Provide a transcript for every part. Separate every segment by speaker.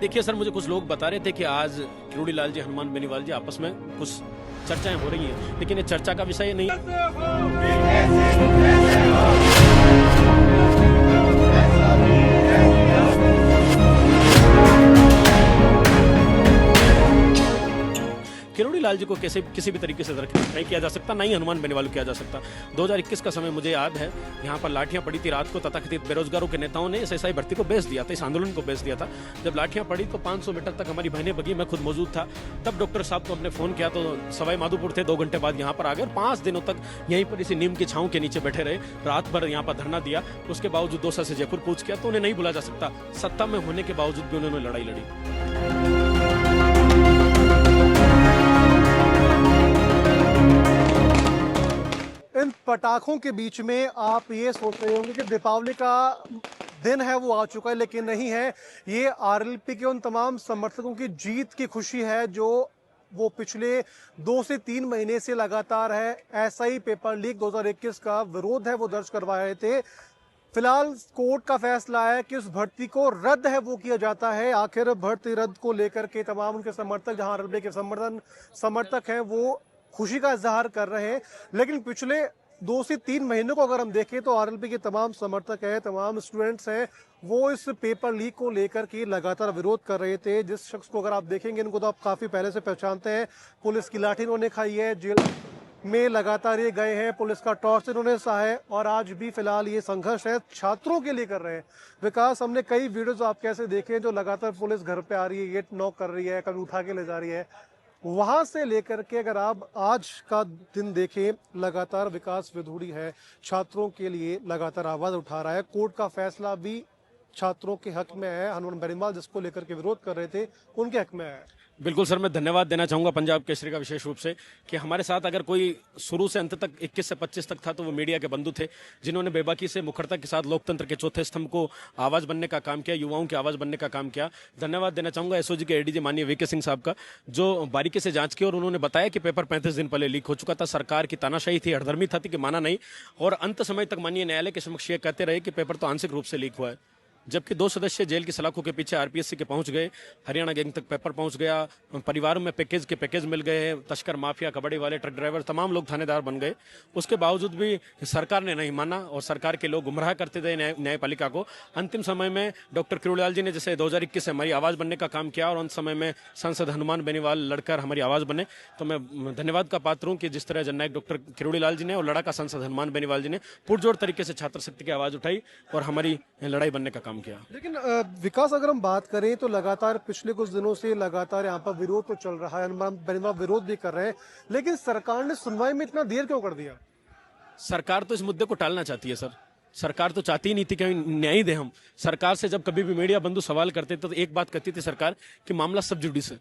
Speaker 1: देखिए सर, मुझे कुछ लोग बता रहे थे कि आज किरोड़ी लाल जी, हनुमान बेनीवाल जी आपस में कुछ चर्चाएं हो रही हैं, लेकिन ये चर्चा का विषय नहीं। किरोड़ी लाल जी को कैसे किसी भी तरीके से दरकिनार नहीं किया जा सकता, ना ही हनुमान बेनीवाल को किया जा सकता। 2021 का समय मुझे याद है, यहाँ पर लाठियां पड़ी थी रात को। तथाकथित बेरोजगारों के नेताओं ने एसएसआई भर्ती को बेच दिया था, इस आंदोलन को बेच दिया था। जब लाठियां पड़ी तो 500 मीटर तक हमारी बहनें बगी, मैं खुद मौजूद था। तब डॉक्टर साहब को हमने फोन किया तो सवाई माधोपुर थे, 2 घंटे बाद यहाँ पर आ गए। 5 दिनों तक यहीं पर इसी नीम की छांव के नीचे बैठे रहे, रात भर यहाँ पर धरना दिया। उसके बावजूद दौसा से जयपुर कूच किया, तो उन्हें नहीं बुला जा सकता। सत्ता में होने के बावजूद भी उन्होंने लड़ाई लड़ी।
Speaker 2: इन पटाखों के बीच में आप ये सोच रहे होंगे कि दीपावली का दिन है वो आ चुका है, लेकिन नहीं है। ये आरएलपी के उन तमाम समर्थकों की जीत की खुशी है जो वो पिछले 2 से 3 महीने से लगातार है एसआई पेपर लीक 2021 का विरोध है वो दर्ज करवा रहे थे। फिलहाल कोर्ट का फैसला है कि उस भर्ती को रद्द है वो किया जाता है। आखिर भर्ती रद्द को लेकर के तमाम उनके समर्थक, जहां आरएलपी के समर्थक हैं, वो खुशी का इजहार कर रहे हैं। लेकिन पिछले 2 से 3 महीनों को अगर हम देखें तो आरएलपी के तमाम समर्थक हैं, तमाम स्टूडेंट्स हैं, वो इस पेपर लीक को लेकर के लगातार विरोध कर रहे थे। जिस शख्स को अगर आप देखेंगे, इनको तो आप काफी पहले से पहचानते हैं। पुलिस की लाठी इन्होंने खाई है, जेल में लगातार ये गए हैं, पुलिस का टॉर्च इन्होंने सहा है, और आज भी फिलहाल ये संघर्ष है छात्रों के लिए कर रहे हैं। विकास, हमने कई वीडियोज आप कैसे देखे जो लगातार पुलिस घर पे आ रही है, गेट नॉक कर रही है, कभी उठा के ले जा रही है। वहां से लेकर के अगर आप आज का दिन देखें, लगातार विकास विधूड़ी है, छात्रों के लिए लगातार आवाज उठा रहा है। कोर्ट का फैसला भी छात्रों के हक में है। हनुमान बेनीवाल जिसको लेकर के विरोध कर रहे थे, उनके हक में है।
Speaker 1: बिल्कुल सर, मैं धन्यवाद देना चाहूंगा पंजाब केसरी का विशेष रूप से कि हमारे साथ अगर कोई शुरू से अंत तक 21 से 25 तक था तो वो मीडिया के बंधु थे, जिन्होंने बेबाकी से मुखरता के साथ लोकतंत्र के चौथे स्तंभ को आवाज बनने का काम किया, युवाओं की आवाज बनने का काम किया। धन्यवाद देना चाहूंगा एसओजी के एडीजी माननीय वीके सिंह साहब का, जो बारीकी से जांच की और उन्होंने बताया कि पेपर 35 दिन पहले लीक हो चुका था। सरकार की तानाशाही थी, हड़धर्मी था कि माना नहीं, और अंत समय तक माननीय न्यायालय के समक्ष ये कहते रहे कि पेपर तो आंशिक रूप से लीक हुआ है। जबकि 2 सदस्य जेल की सलाखों के पीछे आरपीएससी के पहुंच गए, हरियाणा गैंग तक पेपर पहुंच गया, परिवारों में पैकेज के पैकेज मिल गए, तस्कर, माफिया, कबड्डी वाले, ट्रक ड्राइवर, तमाम लोग थानेदार बन गए। उसके बावजूद भी सरकार ने नहीं माना और सरकार के लोग गुमराह करते थे न्यायपालिका को। अंतिम समय में डॉक्टर किरोड़ी लाल जी ने जैसे 2021 से हमारी आवाज बनने का काम किया और अंत समय में सांसद हनुमान बेनीवाल लड़कर हमारी आवाज बने, तो मैं धन्यवाद का पात्र हूँ कि जिस तरह जननायक डॉक्टर किरोड़ी लाल जी ने और लड़ाका सांसद हनुमान बेनीवाल जी ने पुरजोर तरीके से छात्र शक्ति की आवाज उठाई और हमारी लड़ाई बनने का काम किया।
Speaker 2: लेकिन विकास, अगर हम बात करें तो लगातार पिछले कुछ दिनों से लगातार यहाँ पर विरोध तो चल रहा है, हनुमान बेनीवाल विरोध भी कर रहे हैं, लेकिन सरकार ने सुनवाई में इतना देर क्यों कर दिया?
Speaker 1: सरकार तो इस मुद्दे को टालना चाहती है सर। सरकार तो चाहती ही नहीं थी कि न्याय दें हम। सरकार से जब कभी भी मीडिया बंधु सवाल करते थे तो एक बात कहती थी सरकार कि मामला सब जुडिस है,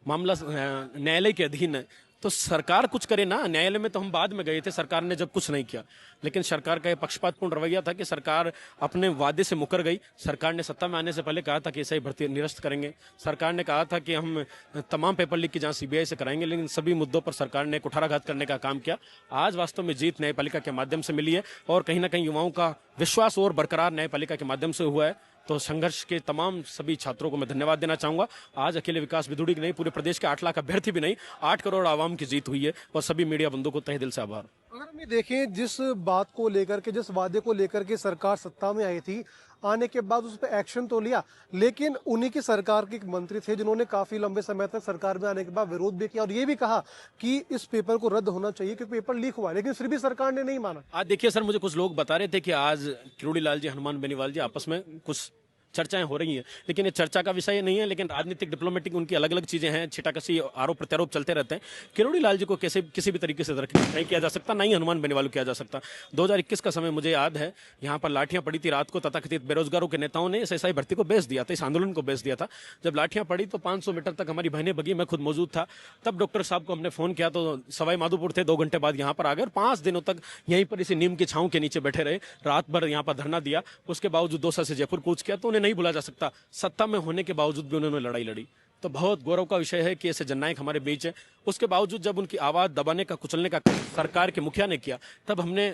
Speaker 1: मामला न्यायालय के अधीन है, तो सरकार कुछ करे ना। न्यायालय में तो हम बाद में गए थे, सरकार ने जब कुछ नहीं किया। लेकिन सरकार का यह पक्षपातपूर्ण रवैया था कि सरकार अपने वादे से मुकर गई। सरकार ने सत्ता में आने से पहले कहा था कि ऐसा भर्ती निरस्त करेंगे। सरकार ने कहा था कि हम तमाम पेपर लीक की जांच सीबीआई से कराएंगे, लेकिन सभी मुद्दों पर सरकार ने कुठाराघात करने का काम किया। आज वास्तव में जीत न्यायपालिका के माध्यम से मिली है और कहीं ना कहीं युवाओं का विश्वास और बरकरार न्यायपालिका के माध्यम से हुआ है। तो संघर्ष के तमाम सभी छात्रों को मैं धन्यवाद देना चाहूंगा। आज अकेले विकास विधूड़ी की नहीं, पूरे प्रदेश के 8 लाख अभ्यर्थी भी नहीं, 8 करोड़ आवाम की जीत हुई है और सभी मीडिया बंधुओं को तहे दिल से आभार।
Speaker 2: अगर हम ये देखें, जिस बात को लेकर के, जिस वादे को लेकर के सरकार सत्ता में आई थी, आने के बाद उस पर एक्शन तो लिया, लेकिन उन्हीं की सरकार के एक मंत्री थे जिन्होंने काफी लंबे समय तक सरकार में आने के बाद विरोध भी किया और ये भी कहा कि इस पेपर को रद्द होना चाहिए क्योंकि पेपर लीक हुआ, लेकिन फिर भी सरकार ने नहीं माना।
Speaker 1: आज देखिए सर, मुझे कुछ लोग बता रहे थे कि आज किरोड़ी लाल जी, हनुमान बेनीवाल जी आपस में कुछ चर्चाएं हो रही हैं, लेकिन ये चर्चा का विषय नहीं है। लेकिन राजनीतिक डिप्लोमेटिक उनकी अलग अलग चीजें हैं, छिटाकसी आरोप प्रत्यारोप चलते रहते हैं। किरोड़ी लाल जी को कैसे किसी भी तरीके से दरकिनार नहीं किया जा सकता, ना ही हनुमान बेनीवाल को किया जा सकता। 2021 का समय मुझे याद है, यहाँ पर लाठियां पड़ी थी रात को। तथाकथित बेरोजगारों के नेताओं ने एसएसआई भर्ती को बेच दिया था, इस आंदोलन को बेच दिया था। जब लाठियां पड़ी तो 500 मीटर तक हमारी बहनें बगी, मैं खुद मौजूद था। तब डॉक्टर साहब को हमने फोन किया तो सवाई माधोपुर थे, 2 घंटे बाद यहाँ पर आ गए और 5 दिनों तक यहीं पर इसी नीम की छांव के नीचे बैठे रहे, रात भर यहाँ पर धरना दिया। उसके बावजूद दौसा से जयपुर कूच किया, तो उन्हें नहीं बुला जा सकता। सत्ता में होने के बावजूद भी उन्होंने लड़ाई लड़ी। तो बहुत गौरव का विषय है कि ऐसे जननायक हमारे बीच है। उसके बावजूद जब उनकी आवाज़ दबाने का, कुचलने का सरकार के मुखिया ने किया, तब हमने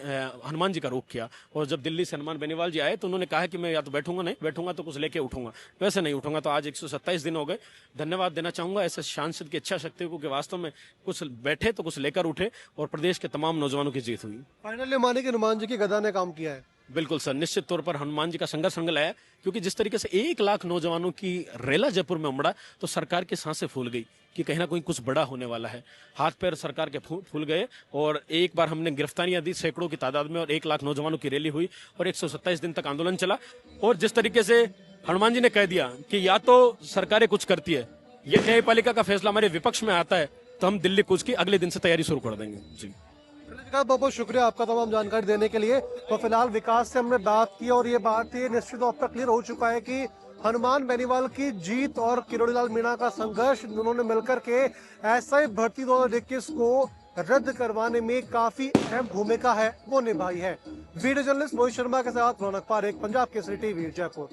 Speaker 1: हनुमान जी का रुख किया। और जब दिल्ली से हनुमान बेनीवाल जी आए तो उन्होंने कहा कि मैं या तो बैठूंगा तो कुछ लेके उठूंगा, वैसे नहीं उठूंगा। तो आज 127 दिन हो गए। धन्यवाद देना चाहूंगा ऐसे सांसद की इच्छा शक्ति को कि वास्तव में कुछ बैठे तो कुछ लेकर उठे, और प्रदेश के तमाम नौजवानों की जीत हुई।
Speaker 2: फाइनली माने कि हनुमान जी की गदा ने काम किया है।
Speaker 1: बिल्कुल सर, निश्चित तौर पर हनुमान जी का संघर्ष रंग लाया, क्योंकि जिस तरीके से 1 लाख नौजवानों की रेला जयपुर में उमड़ा तो सरकार की सांसें फूल गई कि कहीं ना कहीं कुछ बड़ा होने वाला है। हाथ पैर सरकार के फूल गए, और एक बार हमने गिरफ्तारियां दी सैकड़ों की तादाद में, और 1 लाख नौजवानों की रैली हुई, और 127 दिन तक आंदोलन चला। और जिस तरीके से हनुमान जी ने कह दिया कि या तो सरकारें कुछ करती है, ये न्यायपालिका का फैसला हमारे विपक्ष में आता है, तो हम दिल्ली कूच की अगले दिन से तैयारी शुरू कर देंगे। जी
Speaker 2: बहुत बहुत शुक्रिया आपका तमाम जानकारी देने के लिए। तो फिलहाल विकास से हमने बात की, और ये बात ये निश्चित तौर पर क्लियर हो चुका है कि हनुमान बेनीवाल की जीत और किरोड़ीलाल मीणा का संघर्ष, उन्होंने मिलकर के ऐसा ही भर्ती 2021 को रद्द करवाने में काफी अहम भूमिका है वो निभाई है। वीडियो जर्नलिस्ट मोहित शर्मा के साथ रौनक पारेख, पंजाब केसरी टीवी, जयपुर।